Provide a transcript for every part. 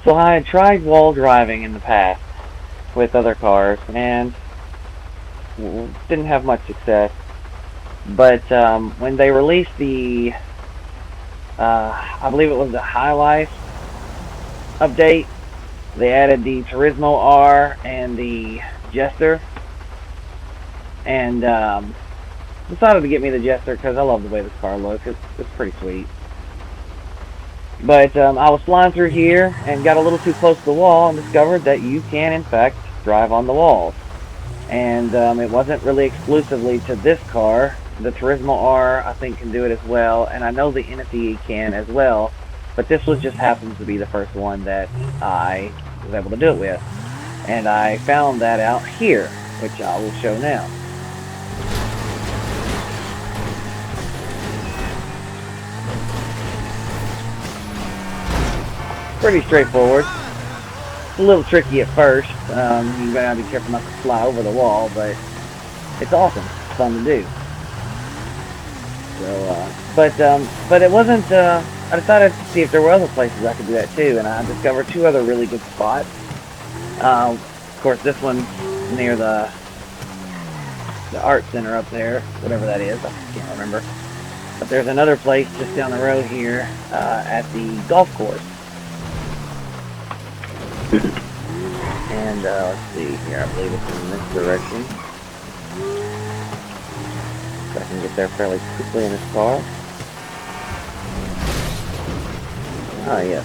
So I had tried wall driving in the past with other cars and didn't have much success. But when they released I believe it was the High Life update, they added the Turismo R and the Jester, and decided to get me the Jester because I love the way this car looks. It's pretty sweet. But I was flying through here and got a little too close to the wall and discovered that you can, in fact, drive on the walls. And it wasn't really exclusively to this car. The Turismo R, I think, can do it as well, and I know the NFE can as well. But this was just happens to be the first one that I was able to do it with, and I found that out here, which I will show now. Pretty straightforward. It's a little tricky at first. You gotta be careful not to fly over the wall, but it's awesome. It's fun to do. So, but it wasn't. I decided to see if there were other places I could do that too, and I discovered two other really good spots. Of course, this one's near the art center up there, whatever that is. I can't remember. But there's another place just down the road here at the golf course. And let's see here, I believe it's in this direction. So I can get there fairly quickly in this car. Oh yes,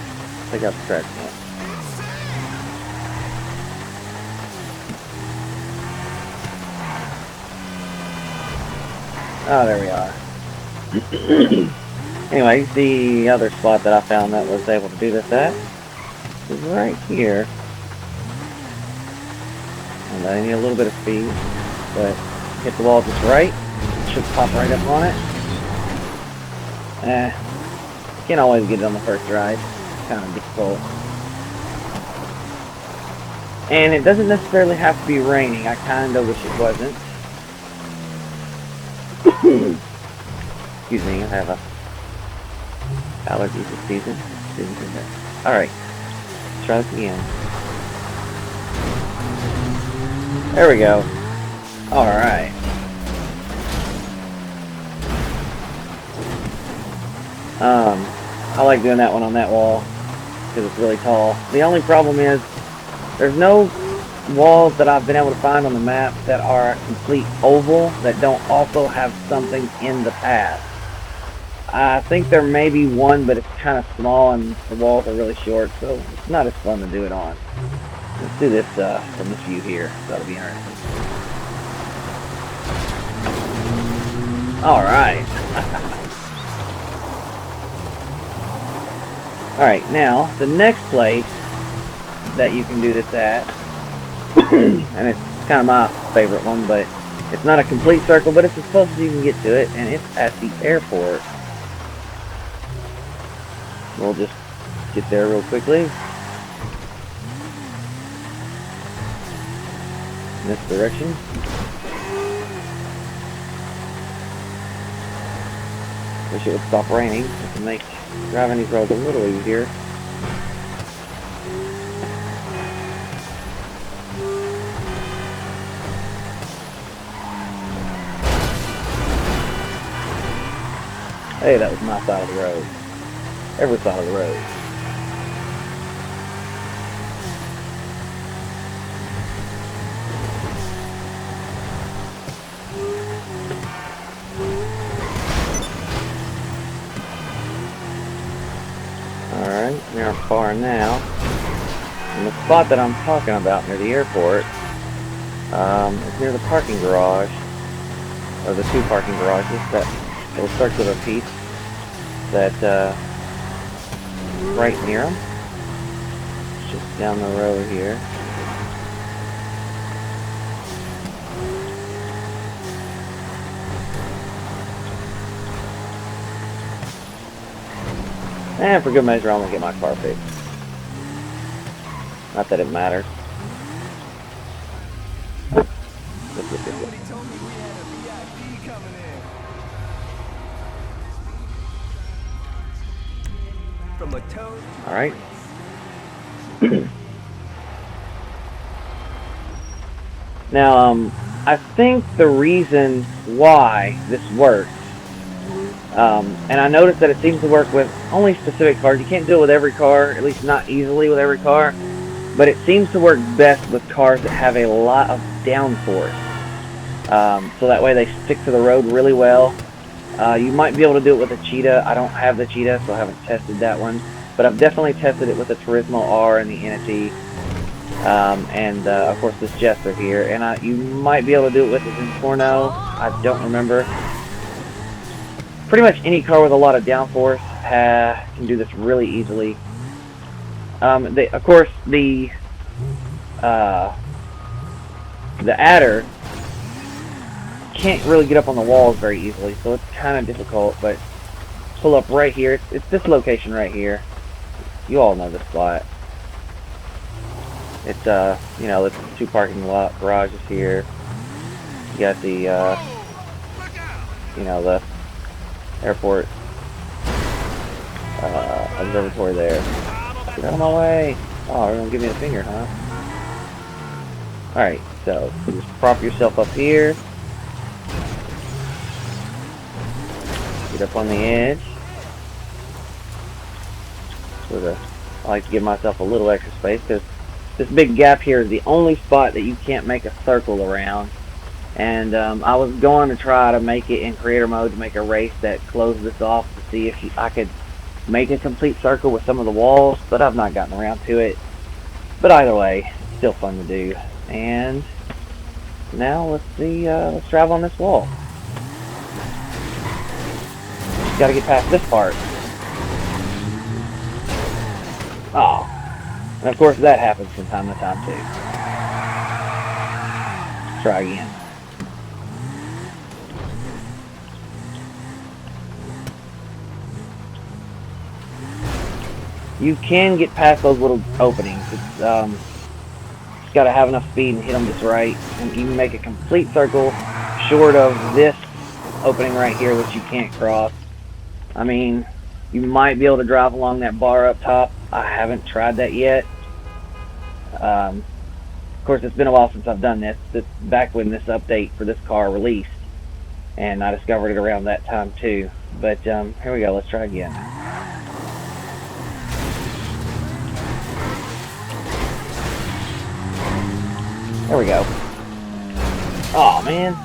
pick up the trash can. Oh, there we are. Anyway, the other spot that I found that was able to do this at is right here. And I need a little bit of speed, but hit the wall just right. It should pop right up on it. Can't always get it on the first ride. It's kind of difficult. And it doesn't necessarily have to be raining. I kind of wish it wasn't. Excuse me, I have allergies this season. Alright, let's try this again. There we go. Alright. I like doing that one on that wall because it's really tall. The only problem is there's no walls that I've been able to find on the map that are a complete oval that don't also have something in the path. I think there may be one, but it's kind of small and the walls are really short, so it's not as fun to do it on. Let's do this from this view here. That'll be interesting. Alright. Alright, now, the next place that you can do this at, and it's kind of my favorite one, but it's not a complete circle, but it's as close as you can get to it, and it's at the airport. We'll just get there real quickly. In this direction. Wish it would stop raining to make driving these roads a little easier. Hey, that was my side of the road. Every side of the road. Alright, we are far now. And the spot that I'm talking about near the airport is near the parking garage, or the two parking garages, that little circular piece that right near them. It's just down the road here. And for good measure, I'm going to get my car fixed. Not that it matters. Alright. Now, I think the reason why this works, and I noticed that it seems to work with only specific cars. You can't do it with every car, at least not easily with every car, but it seems to work best with cars that have a lot of downforce. So that way they stick to the road really well. You might be able to do it with a Cheetah. I don't have the Cheetah, so I haven't tested that one. But I've definitely tested it with the Turismo R and the Entity. And of course this Jester here. And you might be able to do it with the Zentorno. I don't remember. Pretty much any car with a lot of downforce can do this really easily. Of course, the adder can't really get up on the walls very easily, so it's kind of difficult. But pull up right here. It's this location right here. You all know this spot. It's you know, the two parking lot garages here. You got the you know, the airport observatory there. Get out of my way! Oh, you're gonna give me the finger, huh? All right, so just prop yourself up here. Get up on the edge. I like to give myself a little extra space because this big gap here is the only spot that you can't make a circle around. And I was going to try to make it in creator mode to make a race that closed this off to see if I could make a complete circle with some of the walls, but I've not gotten around to it. But either way, it's still fun to do. And now let's see, let's drive on this wall. Got to get past this part. Oh, and of course that happens from time to time too. Let's try again. You can get past those little openings. It's got to have enough speed and hit them just right. And you can make a complete circle short of this opening right here, which you can't cross. I mean, you might be able to drive along that bar up top. I haven't tried that yet. Of course, it's been a while since I've done this. It's back when this update for this car released, and I discovered it around that time too. But here we go. Let's try again. There we go. Oh man.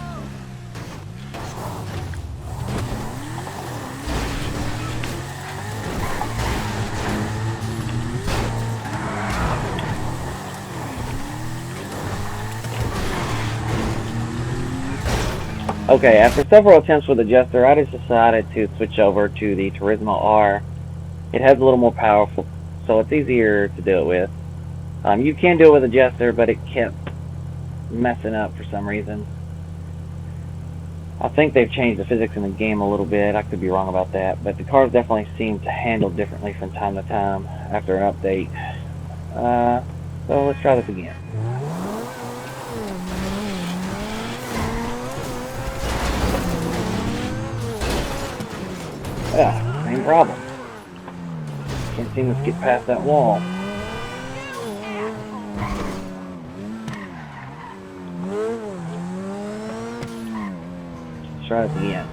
Okay, after several attempts with the Jester, I just decided to switch over to the Turismo R. It has a little more powerful, so it's easier to do it with. You can do it with a Jester, but it kept messing up for some reason. I think they've changed the physics in the game a little bit. I could be wrong about that, but the cars definitely seem to handle differently from time to time after an update. So let's try this again. Yeah, same problem. Can't seem to get past that wall. Let's try this again.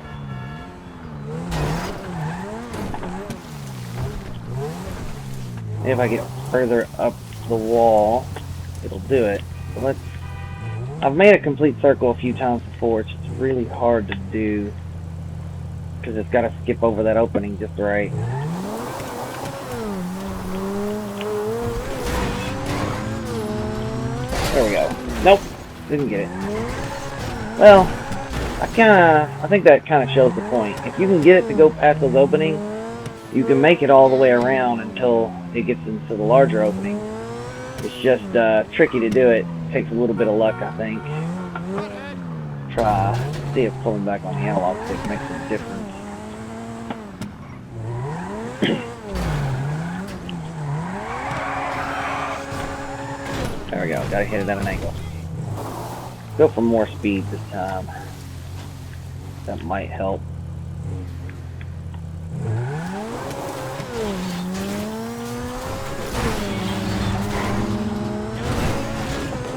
If I get further up the wall, it'll do it. So I've made a complete circle a few times before. It's just really hard to do because it's got to skip over that opening just right. There we go. Nope, didn't get it. Well, I think that kind of shows the point. If you can get it to go past those openings, you can make it all the way around until it gets into the larger opening. It's just tricky to do it. It takes a little bit of luck, I think. See if pulling back on the analog stick makes a difference. There we go. Gotta hit it at an angle. Go for more speed this time. That might help.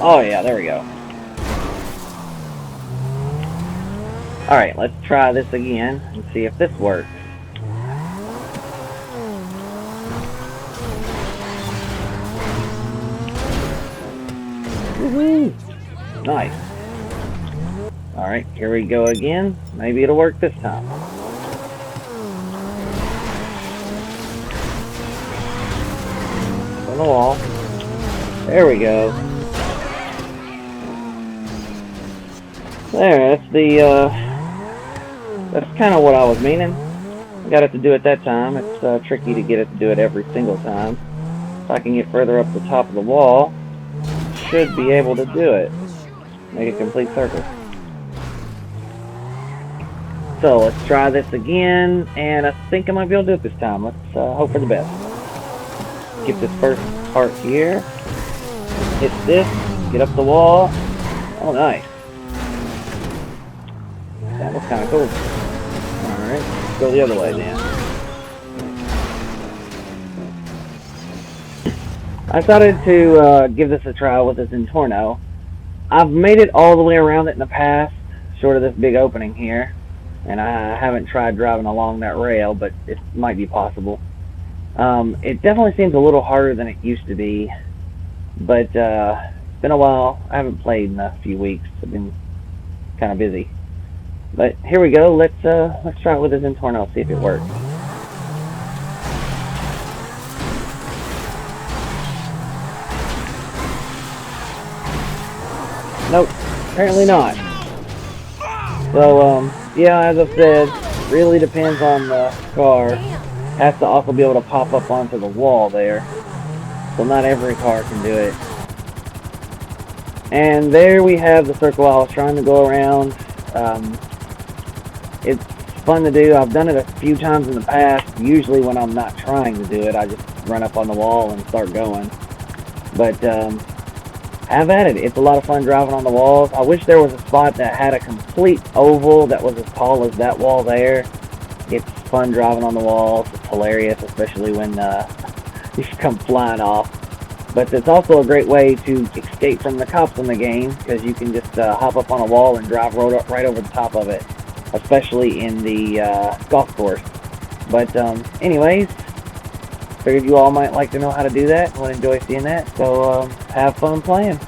Oh yeah, there we go. Alright, let's try this again and see if this works. Woohoo! Nice. Alright, here we go again. Maybe it'll work this time. On the wall. There we go. There, that's kind of what I was meaning. I got it to do it that time. It's tricky to get it to do it every single time. If I can get further up the top of the wall, should be able to do it. Make a complete circle. So let's try this again, and I think I might be able to do it this time. Let's hope for the best. Get this first part here. Hit this, get up the wall. Oh, nice. That was kind of cool. Alright, let's go the other way then. I decided to give this a try with this Intorno. I've made it all the way around it in the past, short of this big opening here. And I haven't tried driving along that rail, but it might be possible. It definitely seems a little harder than it used to be. But it's been a while. I haven't played in a few weeks. I've been kind of busy. But here we go. Let's try it with this Intorno, see if it works. Nope, apparently not. So yeah, as I've said, really depends on the car. Has to also be able to pop up onto the wall there. So not every car can do it. And there we have the circle I was trying to go around. It's fun to do. I've done it a few times in the past. Usually when I'm not trying to do it, I just run up on the wall and start going. But have at it. It's a lot of fun driving on the walls. I wish there was a spot that had a complete oval that was as tall as that wall there. It's fun driving on the walls. It's hilarious, especially when you come flying off. But it's also a great way to escape from the cops in the game, because you can just hop up on a wall and drive right over the top of it, especially in the golf course. But anyways, figured you all might like to know how to do that. I would enjoy seeing that, so have fun playing.